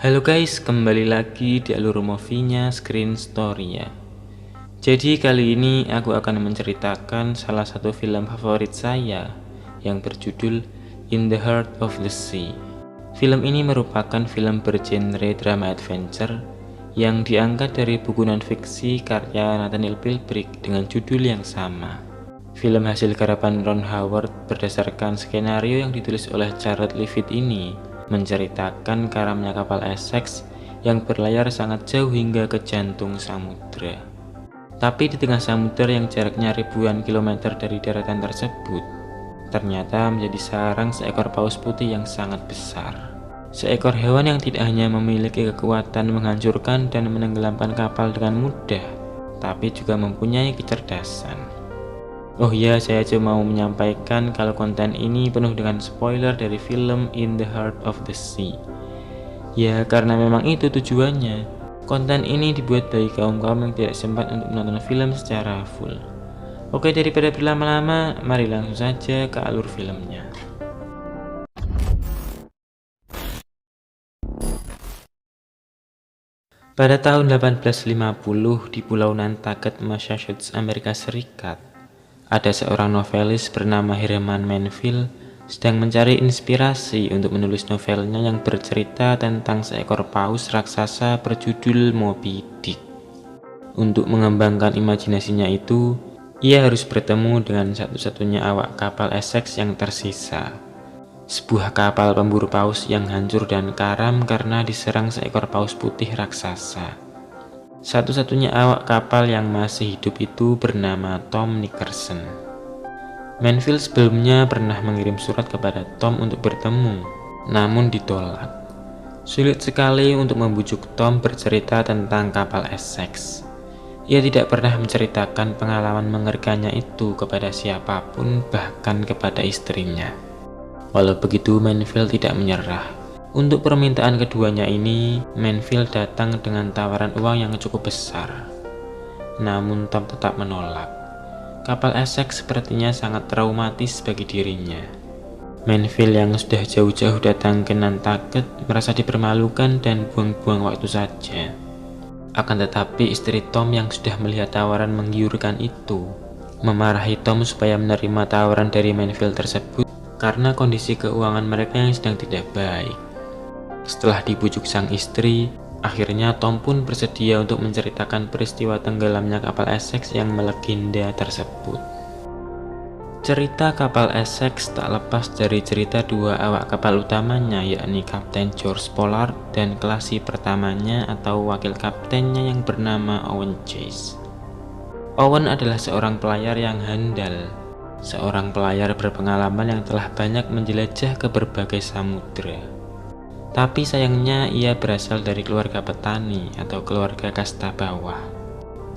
Halo guys, kembali lagi di alur movie-nya Screen Story ya. Jadi kali ini aku akan menceritakan salah satu film favorit saya yang berjudul In the Heart of the Sea. Film ini merupakan film bergenre drama adventure yang diangkat dari buku non-fiksi karya Nathaniel Philbrick dengan judul yang sama. Film hasil garapan Ron Howard berdasarkan skenario yang ditulis oleh Jared Leavitt ini menceritakan karamnya kapal Essex yang berlayar sangat jauh hingga ke jantung samudra. Tapi di tengah samudra yang jaraknya ribuan kilometer dari daratan tersebut, ternyata menjadi sarang seekor paus putih yang sangat besar. Seekor hewan yang tidak hanya memiliki kekuatan menghancurkan dan menenggelamkan kapal dengan mudah, tapi juga mempunyai kecerdasan. Oh ya, saya cuma mau menyampaikan kalau konten ini penuh dengan spoiler dari film In the Heart of the Sea. Ya, karena memang itu tujuannya. Konten ini dibuat bagi kaum-kaum yang tidak sempat untuk menonton film secara full. Oke, daripada berlama-lama, mari langsung saja ke alur filmnya. Pada tahun 1850 di Pulau Nantucket, Massachusetts, Amerika Serikat, ada seorang novelis bernama Herman Melville sedang mencari inspirasi untuk menulis novelnya yang bercerita tentang seekor paus raksasa berjudul Moby Dick. Untuk mengembangkan imajinasinya itu, ia harus bertemu dengan satu-satunya awak kapal Essex yang tersisa. Sebuah kapal pemburu paus yang hancur dan karam karena diserang seekor paus putih raksasa. Satu-satunya awak kapal yang masih hidup itu bernama Tom Nickerson. Melville sebelumnya pernah mengirim surat kepada Tom untuk bertemu, namun ditolak. Sulit sekali untuk membujuk Tom bercerita tentang kapal Essex. Ia tidak pernah menceritakan pengalaman mengerikannya itu kepada siapapun, bahkan kepada istrinya. Walau begitu, Melville tidak menyerah. Untuk permintaan keduanya ini, Melville datang dengan tawaran uang yang cukup besar. Namun Tom tetap menolak. Kapal Essex sepertinya sangat traumatis bagi dirinya. Melville yang sudah jauh-jauh datang ke Nantucket merasa dipermalukan dan buang-buang waktu saja. Akan tetapi istri Tom yang sudah melihat tawaran menggiurkan itu memarahi Tom supaya menerima tawaran dari Melville tersebut karena kondisi keuangan mereka yang sedang tidak baik. Setelah dibujuk sang istri, akhirnya Tom pun bersedia untuk menceritakan peristiwa tenggelamnya kapal Essex yang melegenda tersebut. Cerita kapal Essex tak lepas dari cerita dua awak kapal utamanya, yakni Kapten George Pollard dan kelasi pertamanya atau wakil kaptennya yang bernama Owen Chase. Owen adalah seorang pelayar yang handal, seorang pelayar berpengalaman yang telah banyak menjelajah ke berbagai samudera. Tapi sayangnya ia berasal dari keluarga petani atau keluarga kasta bawah.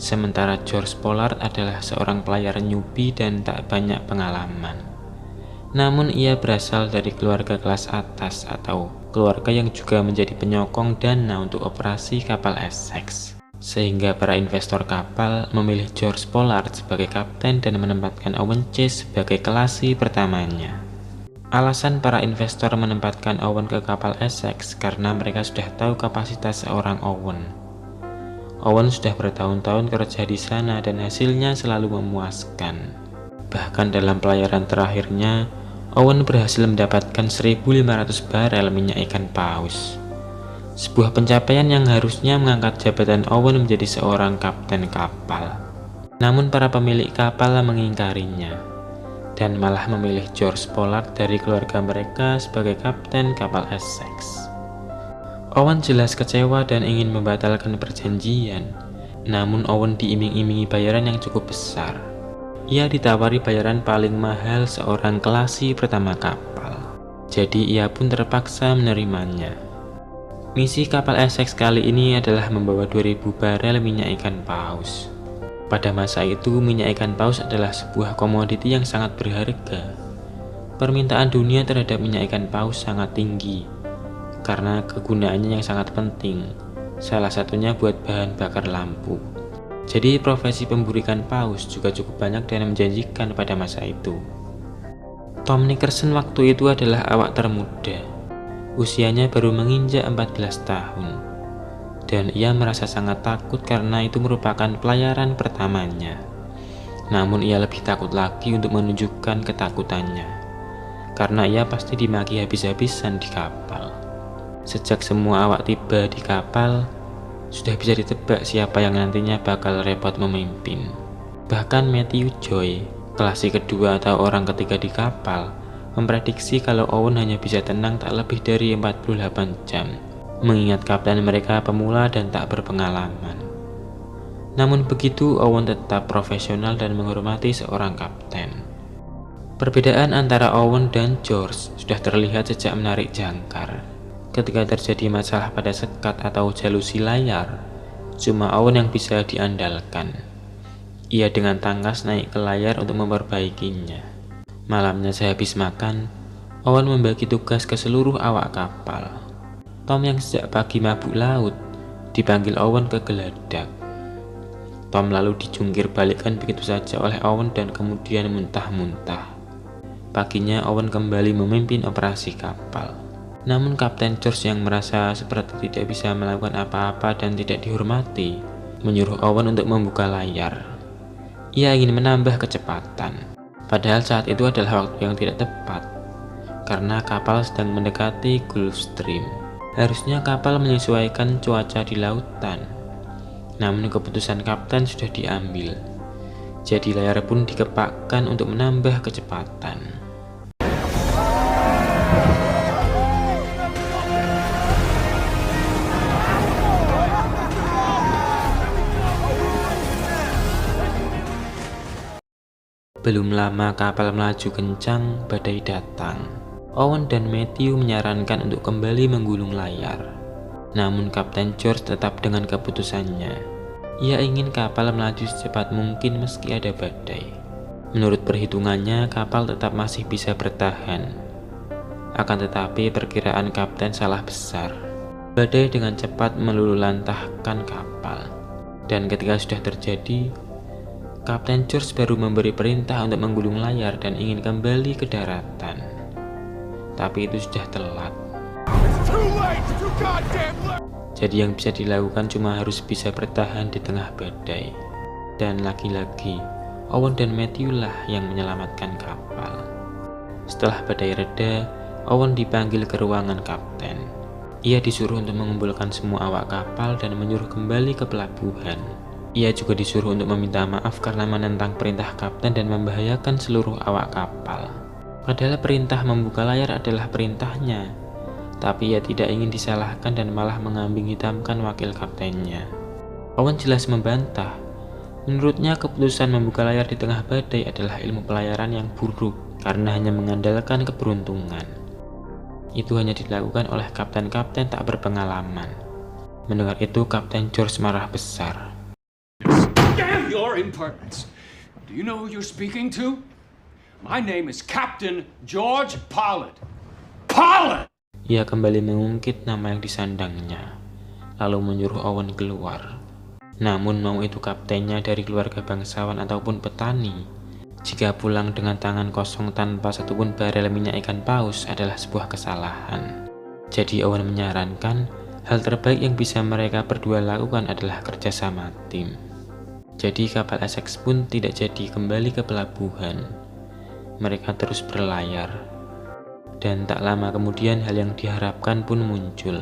Sementara George Pollard adalah seorang pelayar newbie dan tak banyak pengalaman. Namun ia berasal dari keluarga kelas atas atau keluarga yang juga menjadi penyokong dana untuk operasi kapal Essex. Sehingga para investor kapal memilih George Pollard sebagai kapten dan menempatkan Owen Chase sebagai kelasi pertamanya. Alasan para investor menempatkan Owen ke kapal Essex karena mereka sudah tahu kapasitas seorang Owen. Owen sudah bertahun-tahun kerja di sana dan hasilnya selalu memuaskan. Bahkan dalam pelayaran terakhirnya, Owen berhasil mendapatkan 1.500 barel minyak ikan paus. Sebuah pencapaian yang harusnya mengangkat jabatan Owen menjadi seorang kapten kapal. Namun para pemilik kapal mengingkarinya dan malah memilih George Pollard dari keluarga mereka sebagai kapten kapal Essex. Owen jelas kecewa dan ingin membatalkan perjanjian, namun Owen diiming-imingi bayaran yang cukup besar. Ia ditawari bayaran paling mahal seorang kelasi pertama kapal, jadi ia pun terpaksa menerimanya. Misi kapal Essex kali ini adalah membawa 2.000 barel minyak ikan paus. Pada masa itu, minyak ikan paus adalah sebuah komoditi yang sangat berharga. Permintaan dunia terhadap minyak ikan paus sangat tinggi, karena kegunaannya yang sangat penting, salah satunya buat bahan bakar lampu. Jadi profesi pemburu ikan paus juga cukup banyak dan menjanjikan pada masa itu. Tom Nickerson waktu itu adalah awak termuda. Usianya baru menginjak 14 tahun. Dan ia merasa sangat takut karena itu merupakan pelayaran pertamanya. Namun ia lebih takut lagi untuk menunjukkan ketakutannya, karena ia pasti dimaki habis-habisan di kapal. Sejak semua awak tiba di kapal, sudah bisa ditebak siapa yang nantinya bakal repot memimpin. Bahkan Matthew Joy, kelasi kedua atau orang ketiga di kapal, memprediksi kalau Owen hanya bisa tenang tak lebih dari 48 jam, mengingat kapten mereka pemula dan tak berpengalaman. Namun begitu, Owen tetap profesional dan menghormati seorang kapten. Perbedaan antara Owen dan George sudah terlihat sejak menarik jangkar. Ketika terjadi masalah pada sekat atau jalusi layar, cuma Owen yang bisa diandalkan. Ia dengan tangkas naik ke layar untuk memperbaikinya. Malamnya sehabis makan, Owen membagi tugas ke seluruh awak kapal. Tom yang sejak pagi mabuk laut dipanggil Owen ke geladak. Tom lalu dijungkir balikkan begitu saja oleh Owen dan kemudian muntah-muntah. Paginya Owen kembali memimpin operasi kapal. Namun Kapten George yang merasa seperti tidak bisa melakukan apa-apa dan tidak dihormati, menyuruh Owen untuk membuka layar. Ia ingin menambah kecepatan, padahal saat itu adalah waktu yang tidak tepat, karena kapal sedang mendekati Gulf Stream. Harusnya kapal menyesuaikan cuaca di lautan. Namun keputusan kapten sudah diambil, jadi layar pun dikepakkan untuk menambah kecepatan. Belum lama kapal melaju kencang, badai datang. Owen dan Matthew menyarankan untuk kembali menggulung layar. Namun Kapten George tetap dengan keputusannya. Ia ingin kapal melaju secepat mungkin meski ada badai. Menurut perhitungannya, kapal tetap masih bisa bertahan. Akan tetapi perkiraan kapten salah besar. Badai dengan cepat melululantahkan kapal. Dan ketika sudah terjadi, Kapten George baru memberi perintah untuk menggulung layar dan ingin kembali ke daratan. Tapi itu sudah telat. Jadi yang bisa dilakukan cuma harus bisa bertahan di tengah badai. Dan lagi-lagi, Owen dan Matthew lah yang menyelamatkan kapal. Setelah badai reda, Owen dipanggil ke ruangan kapten. Ia disuruh untuk mengumpulkan semua awak kapal dan menyuruh kembali ke pelabuhan. Ia juga disuruh untuk meminta maaf karena menentang perintah kapten dan membahayakan seluruh awak kapal. Padahal perintah membuka layar adalah perintahnya, tapi ia tidak ingin disalahkan dan malah mengambing hitamkan wakil kaptennya. Owen jelas membantah. Menurutnya keputusan membuka layar di tengah badai adalah ilmu pelayaran yang buruk karena hanya mengandalkan keberuntungan. Itu hanya dilakukan oleh kapten-kapten tak berpengalaman. Mendengar itu, Kapten George marah besar. Damn your impertinence! Do you know who you're speaking to? My name is Captain George Pollard. Pollard! Ia kembali mengungkit nama yang disandangnya, lalu menyuruh Owen keluar. Namun mau itu kaptennya dari keluarga bangsawan ataupun petani, jika pulang dengan tangan kosong tanpa satupun barel minyak ikan paus adalah sebuah kesalahan. Jadi Owen menyarankan hal terbaik yang bisa mereka berdua lakukan adalah kerjasama tim. Jadi kapal Essex pun tidak jadi kembali ke pelabuhan. Mereka terus berlayar. Dan tak lama kemudian hal yang diharapkan pun muncul.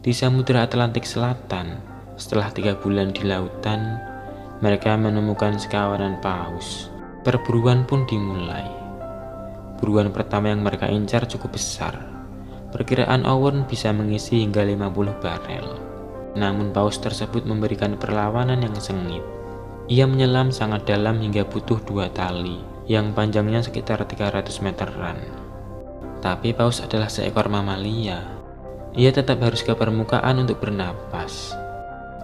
Di Samudra Atlantik Selatan, setelah 3 bulan di lautan, mereka menemukan sekawanan paus. Perburuan pun dimulai. Buruan pertama yang mereka incar cukup besar. Perkiraan Owen bisa mengisi hingga 50 barel. Namun paus tersebut memberikan perlawanan yang sengit. Ia menyelam sangat dalam hingga butuh 2 tali, yang panjangnya sekitar 300 meteran. Tapi paus adalah seekor mamalia. Ia tetap harus ke permukaan untuk bernapas.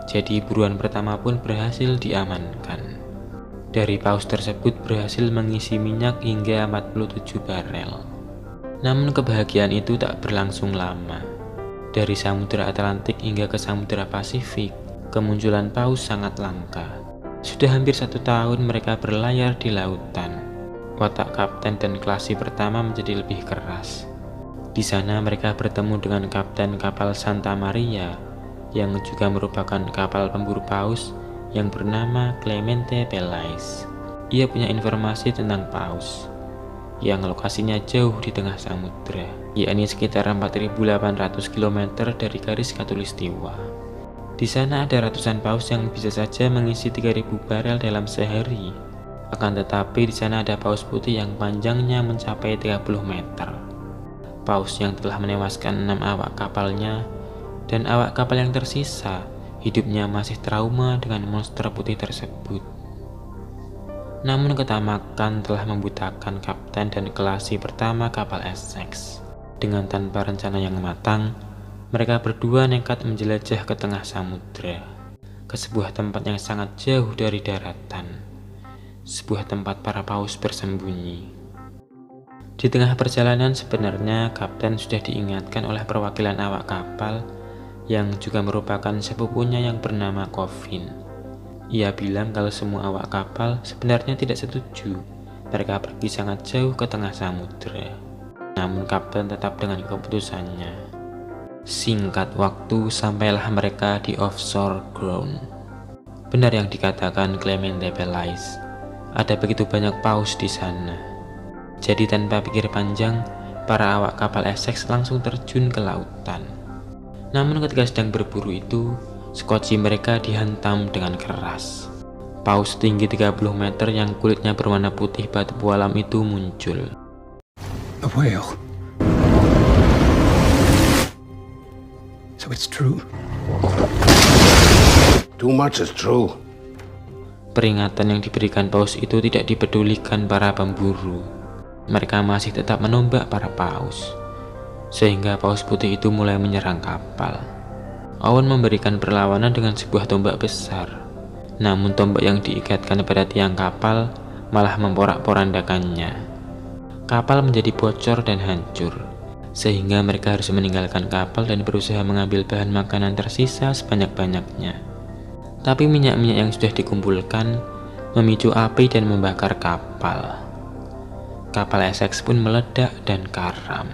Jadi buruan pertama pun berhasil diamankan. Dari paus tersebut berhasil mengisi minyak hingga 47 barel. Namun kebahagiaan itu tak berlangsung lama. Dari Samudra Atlantik hingga ke Samudra Pasifik, kemunculan paus sangat langka. Sudah hampir 1 tahun mereka berlayar di lautan. Watak kapten dan klasi pertama menjadi lebih keras. Di sana mereka bertemu dengan kapten kapal Santa Maria yang juga merupakan kapal pemburu paus yang bernama Clemente Pelais. Ia punya informasi tentang paus yang lokasinya jauh di tengah samudra, yakni sekitar 4.800 km dari garis khatulistiwa. Di sana ada ratusan paus yang bisa saja mengisi 3.000 barel dalam sehari. Akan tetapi di sana ada paus putih yang panjangnya mencapai 30 meter. Paus yang telah menewaskan 6 awak kapalnya, dan awak kapal yang tersisa hidupnya masih trauma dengan monster putih tersebut. Namun ketamakan telah membutakan kapten dan kelasi pertama kapal Essex. Dengan tanpa rencana yang matang, mereka berdua nekat menjelajah ke tengah samudra, ke sebuah tempat yang sangat jauh dari daratan, sebuah tempat para paus bersembunyi. Di tengah perjalanan sebenarnya kapten sudah diingatkan oleh perwakilan awak kapal yang juga merupakan sepupunya yang bernama Coffin. Ia bilang kalau semua awak kapal sebenarnya tidak setuju mereka pergi sangat jauh ke tengah samudra. Namun kapten tetap dengan keputusannya. Singkat waktu sampailah mereka di offshore ground. Benar yang dikatakan Clemente Pelais, ada begitu banyak paus di sana. Jadi tanpa pikir panjang, para awak kapal Essex langsung terjun ke lautan. Namun ketika sedang berburu itu, skoci mereka dihantam dengan keras. Paus tinggi 30 meter yang kulitnya berwarna putih batu pualam itu muncul. A whale. So it's true. Too much is true. Peringatan yang diberikan paus itu tidak dipedulikan para pemburu. Mereka masih tetap menombak para paus, sehingga paus putih itu mulai menyerang kapal. Owen memberikan perlawanan dengan sebuah tombak besar, namun tombak yang diikatkan pada tiang kapal malah memporak-porandakannya. Kapal menjadi bocor dan hancur, sehingga mereka harus meninggalkan kapal dan berusaha mengambil bahan makanan tersisa sebanyak-banyaknya. Tapi minyak-minyak yang sudah dikumpulkan memicu api dan membakar kapal. Kapal Essex pun meledak dan karam.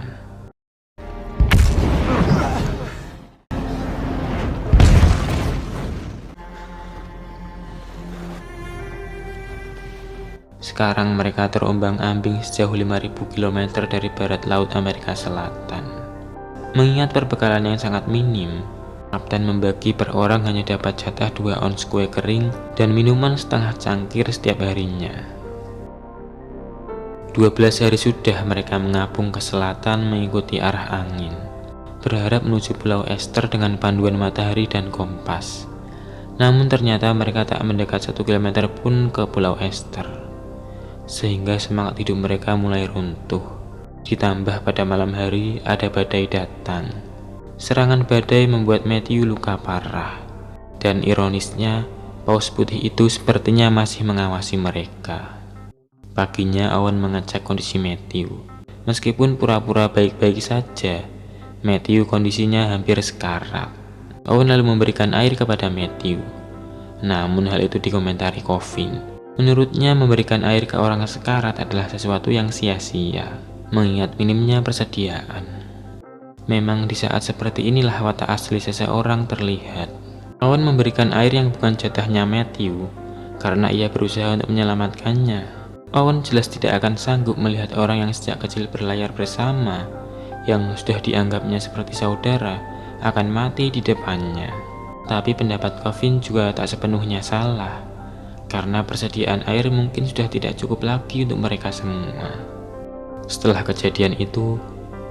Sekarang mereka terombang-ambing sejauh 5.000 km dari barat laut Amerika Selatan. Mengingat perbekalan yang sangat minim, kapten membagi per orang hanya dapat jatah 2 ons kue kering dan minuman setengah cangkir setiap harinya. 12 hari sudah mereka mengapung ke selatan mengikuti arah angin, berharap menuju Pulau Easter dengan panduan matahari dan kompas. Namun ternyata mereka tak mendekat 1 km pun ke Pulau Easter, sehingga semangat hidup mereka mulai runtuh. Ditambah pada malam hari ada badai datang. Serangan badai membuat Matthew luka parah, dan ironisnya paus putih itu sepertinya masih mengawasi mereka. Paginya Owen mengecek kondisi Matthew. Meskipun pura-pura baik-baik saja, Matthew kondisinya hampir sekarat. Owen lalu memberikan air kepada Matthew. Namun hal itu dikomentari Coffin. Menurutnya memberikan air ke orang sekarat adalah sesuatu yang sia-sia, mengingat minimnya persediaan. Memang di saat seperti inilah watak asli seseorang terlihat. Owen memberikan air yang bukan jatahnya Matthew karena ia berusaha untuk menyelamatkannya. Owen jelas tidak akan sanggup melihat orang yang sejak kecil berlayar bersama, yang sudah dianggapnya seperti saudara, akan mati di depannya. Tapi pendapat Coffin juga tak sepenuhnya salah, karena persediaan air mungkin sudah tidak cukup lagi untuk mereka semua. Setelah kejadian itu,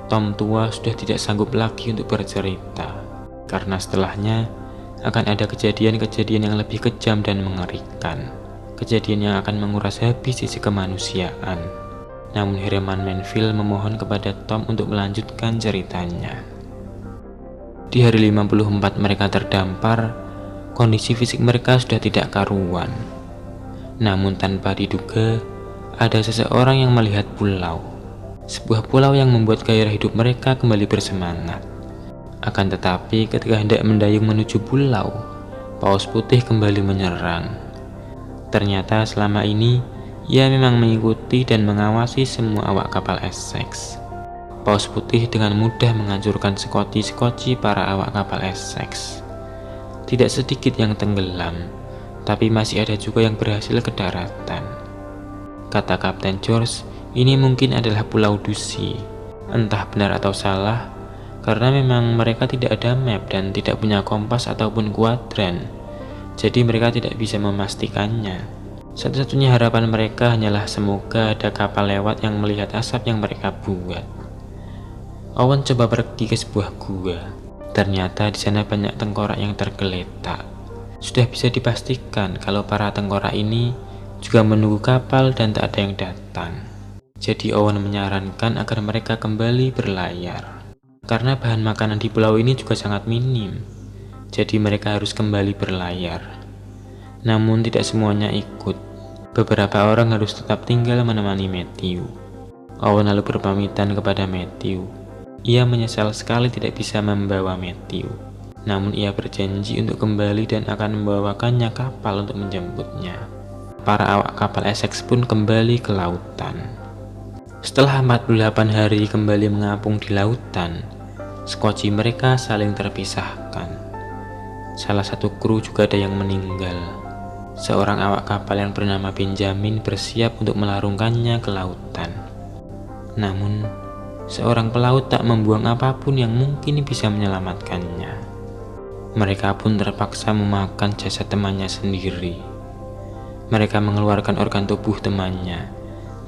Tom tua sudah tidak sanggup lagi untuk bercerita, karena setelahnya akan ada kejadian-kejadian yang lebih kejam dan mengerikan. Kejadian yang akan menguras habis sisi kemanusiaan. Namun Herman Melville memohon kepada Tom untuk melanjutkan ceritanya. Di hari 54 mereka terdampar, kondisi fisik mereka sudah tidak karuan. Namun tanpa diduga, ada seseorang yang melihat pulau. Sebuah pulau yang membuat gairah hidup mereka kembali bersemangat. Akan tetapi ketika hendak mendayung menuju pulau, paus putih kembali menyerang. Ternyata selama ini ia memang mengikuti dan mengawasi semua awak kapal Essex. Paus Putih dengan mudah menghancurkan skoci para awak kapal Essex. Tidak sedikit yang tenggelam, tapi masih ada juga yang berhasil ke daratan. Kata Kapten George, ini mungkin adalah Pulau Ducie. Entah benar atau salah, karena memang mereka tidak ada map dan tidak punya kompas ataupun kuadran, jadi mereka tidak bisa memastikannya. Satu-satunya harapan mereka hanyalah semoga ada kapal lewat yang melihat asap yang mereka buat. Owen coba pergi ke sebuah gua. Ternyata di sana banyak tengkorak yang tergeletak. Sudah bisa dipastikan kalau para tengkorak ini juga menunggu kapal dan tak ada yang datang. Jadi Owen menyarankan agar mereka kembali berlayar. Karena bahan makanan di pulau ini juga sangat minim, jadi mereka harus kembali berlayar. Namun tidak semuanya ikut. Beberapa orang harus tetap tinggal menemani Matthew. Owen lalu berpamitan kepada Matthew. Ia menyesal sekali tidak bisa membawa Matthew. Namun ia berjanji untuk kembali dan akan membawakannya kapal untuk menjemputnya. Para awak kapal Essex pun kembali ke lautan. Setelah 48 hari kembali mengapung di lautan, skoci mereka saling terpisahkan. Salah satu kru juga ada yang meninggal. Seorang awak kapal yang bernama Benjamin bersiap untuk melarungkannya ke lautan. Namun, seorang pelaut tak membuang apapun yang mungkin bisa menyelamatkannya. Mereka pun terpaksa memakan jasad temannya sendiri. Mereka mengeluarkan organ tubuh temannya,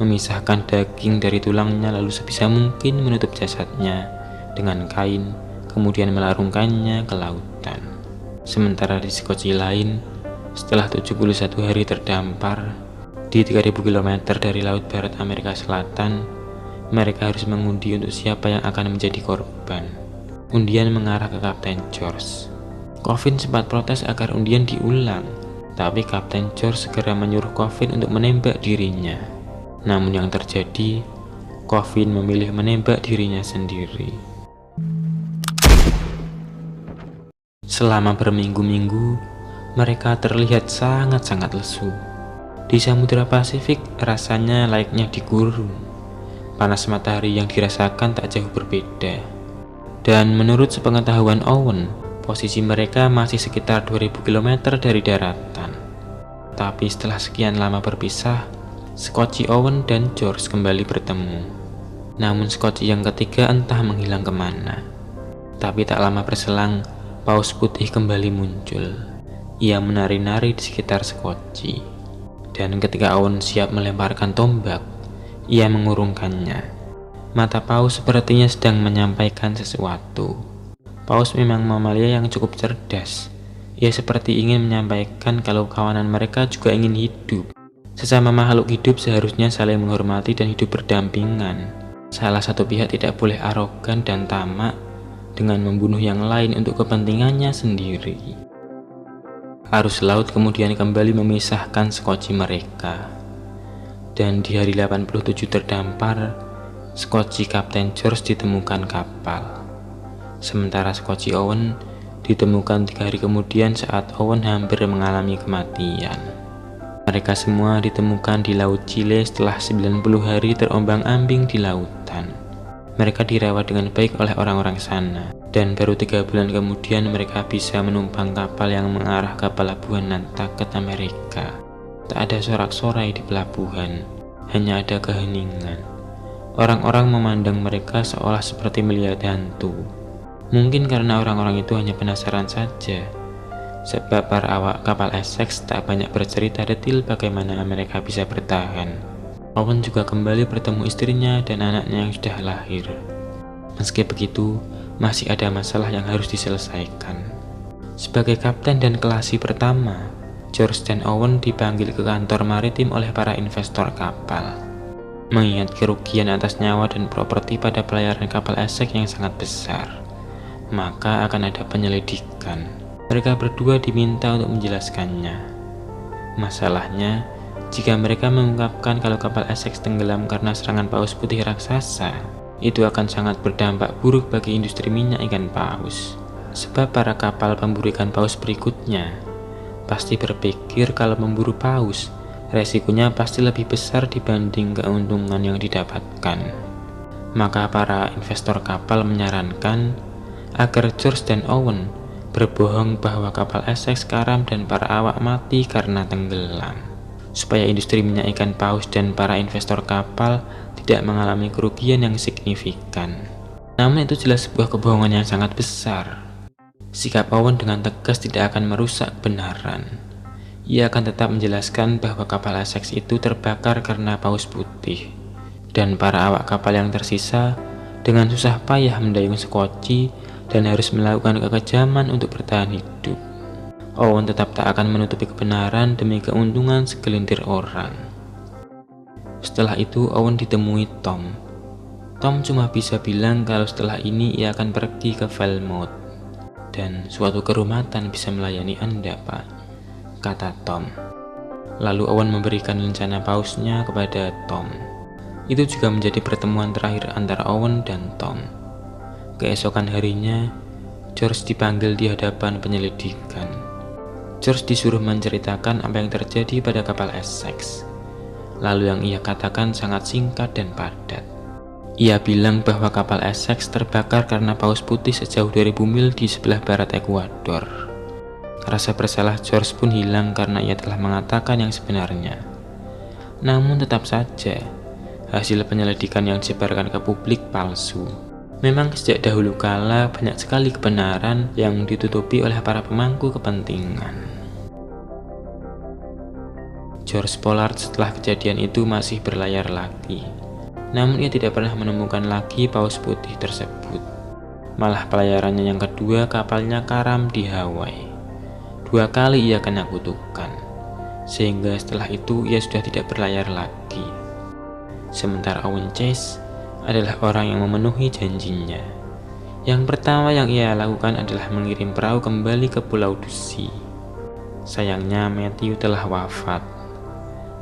memisahkan daging dari tulangnya, lalu sebisa mungkin menutup jasadnya dengan kain, kemudian melarungkannya ke lautan. Sementara di skoci lain, setelah 71 hari terdampar di 3000 km dari laut barat Amerika Selatan, mereka harus mengundi untuk siapa yang akan menjadi korban. Undian mengarah ke Kapten George. Coffin sempat protes agar undian diulang, tapi Kapten George segera menyuruh Coffin untuk menembak dirinya. Namun yang terjadi, Coffin memilih menembak dirinya sendiri. Selama berminggu-minggu, mereka terlihat sangat-sangat lesu. Di Samudra Pasifik rasanya layaknya digurun. Panas matahari yang dirasakan tak jauh berbeda. Dan menurut sepengetahuan Owen, posisi mereka masih sekitar 2000 km dari daratan. Tapi setelah sekian lama berpisah, skoci Owen dan George kembali bertemu. Namun skoci yang ketiga entah menghilang kemana. Tapi tak lama berselang, Paus Putih kembali muncul. Ia menari-nari di sekitar skoci. Dan ketika Owen siap melemparkan tombak, ia mengurungkannya. Mata Paus sepertinya sedang menyampaikan sesuatu. Paus memang mamalia yang cukup cerdas. Ia seperti ingin menyampaikan kalau kawanan mereka juga ingin hidup. Sesama makhluk hidup seharusnya saling menghormati dan hidup berdampingan. Salah satu pihak tidak boleh arogan dan tamak dengan membunuh yang lain untuk kepentingannya sendiri. Arus laut kemudian kembali memisahkan skoci mereka. Dan di hari 87 terdampar, skoci Kapten George ditemukan kapal. Sementara skoci Owen ditemukan 3 hari kemudian saat Owen hampir mengalami kematian. Mereka semua ditemukan di Laut Chile setelah 90 hari terombang-ambing di lautan. Mereka dirawat dengan baik oleh orang-orang sana, dan baru 3 bulan kemudian mereka bisa menumpang kapal yang mengarah ke pelabuhan Nantucket, Amerika. Tak ada sorak-sorai di pelabuhan, hanya ada keheningan. Orang-orang memandang mereka seolah seperti melihat hantu. Mungkin karena orang-orang itu hanya penasaran saja, sebab para awak kapal Essex tak banyak bercerita detail bagaimana mereka bisa bertahan. Owen juga kembali bertemu istrinya dan anaknya yang sudah lahir. Meski begitu, masih ada masalah yang harus diselesaikan. Sebagai kapten dan kelasi pertama, George dan Owen dipanggil ke kantor maritim oleh para investor kapal. Mengingat kerugian atas nyawa dan properti pada pelayaran kapal Essex yang sangat besar, maka akan ada penyelidikan. Mereka berdua diminta untuk menjelaskannya. Masalahnya, jika mereka mengungkapkan kalau kapal Essex tenggelam karena serangan paus putih raksasa, itu akan sangat berdampak buruk bagi industri minyak ikan paus. Sebab para kapal pemburu ikan paus berikutnya pasti berpikir kalau memburu paus, resikonya pasti lebih besar dibanding keuntungan yang didapatkan. Maka para investor kapal menyarankan agar George dan Owen berbohong bahwa kapal Essex karam dan para awak mati karena tenggelam, supaya industri minyak ikan paus dan para investor kapal tidak mengalami kerugian yang signifikan. Namun itu jelas sebuah kebohongan yang sangat besar. Sikap Owen dengan tegas tidak akan merusak kebenaran. Ia akan tetap menjelaskan bahwa kapal Essex itu terbakar karena paus putih, dan para awak kapal yang tersisa dengan susah payah mendayung sekoci dan harus melakukan kekejaman untuk bertahan hidup. Owen tetap tak akan menutupi kebenaran demi keuntungan segelintir orang. Setelah itu Owen ditemui Tom. Tom cuma bisa bilang kalau setelah ini ia akan pergi ke Falmouth. Dan suatu kehormatan bisa melayani Anda, Pak, kata Tom. Lalu Owen memberikan lencana pausnya kepada Tom. Itu juga menjadi pertemuan terakhir antara Owen dan Tom. Keesokan harinya, George dipanggil di hadapan penyelidikan. George disuruh menceritakan apa yang terjadi pada kapal Essex. Lalu yang ia katakan sangat singkat dan padat. Ia bilang bahwa kapal Essex terbakar karena paus putih sejauh 2000 mil di sebelah barat Ekuador. Rasa bersalah George pun hilang karena ia telah mengatakan yang sebenarnya. Namun tetap saja, hasil penyelidikan yang disebarkan ke publik palsu. Memang sejak dahulu kala banyak sekali kebenaran yang ditutupi oleh para pemangku kepentingan. George Pollard setelah kejadian itu masih berlayar lagi. Namun ia tidak pernah menemukan lagi paus putih tersebut. Malah pelayarannya yang kedua kapalnya karam di Hawaii. 2 kali ia kena kutukan, sehingga setelah itu ia sudah tidak berlayar lagi. Sementara Owen Chase adalah orang yang memenuhi janjinya. Yang pertama yang ia lakukan adalah mengirim perahu kembali ke Pulau Dusi. Sayangnya Matthew telah wafat.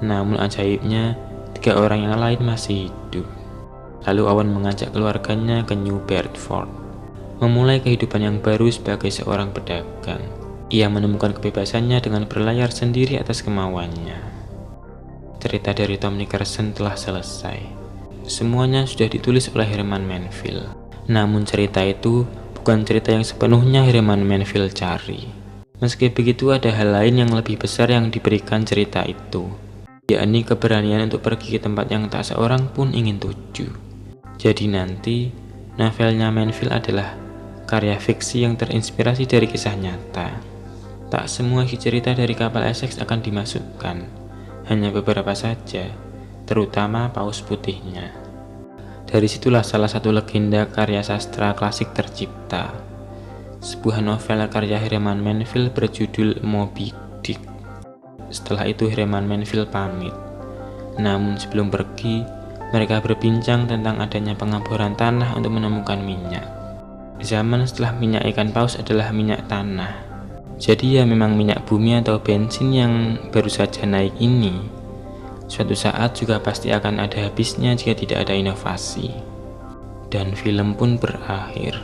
Namun ajaibnya 3 orang yang lain masih hidup. Lalu Owen mengajak keluarganya ke New Bedford, memulai kehidupan yang baru sebagai seorang pedagang. Ia menemukan kebebasannya dengan berlayar sendiri atas kemauannya. Cerita dari Tom Nickerson telah selesai. Semuanya sudah ditulis oleh Herman Melville. Namun cerita itu bukan cerita yang sepenuhnya Herman Melville cari. Meski begitu ada hal lain yang lebih besar yang diberikan cerita itu, yakni keberanian untuk pergi ke tempat yang tak seorang pun ingin tuju. Jadi nanti novelnya Melville adalah karya fiksi yang terinspirasi dari kisah nyata. Tak semua isi cerita dari kapal Essex akan dimasukkan, hanya beberapa saja, terutama paus putihnya. Dari situlah salah satu legenda karya sastra klasik tercipta, sebuah novel karya Herman Melville berjudul Moby Dick. Setelah itu Herman Melville pamit. Namun sebelum pergi, mereka berbincang tentang adanya pengeboran tanah untuk menemukan minyak. Zaman setelah minyak ikan paus adalah minyak tanah. Jadi ya memang minyak bumi atau bensin yang baru saja naik ini suatu saat juga pasti akan ada habisnya jika tidak ada inovasi. Dan film pun berakhir.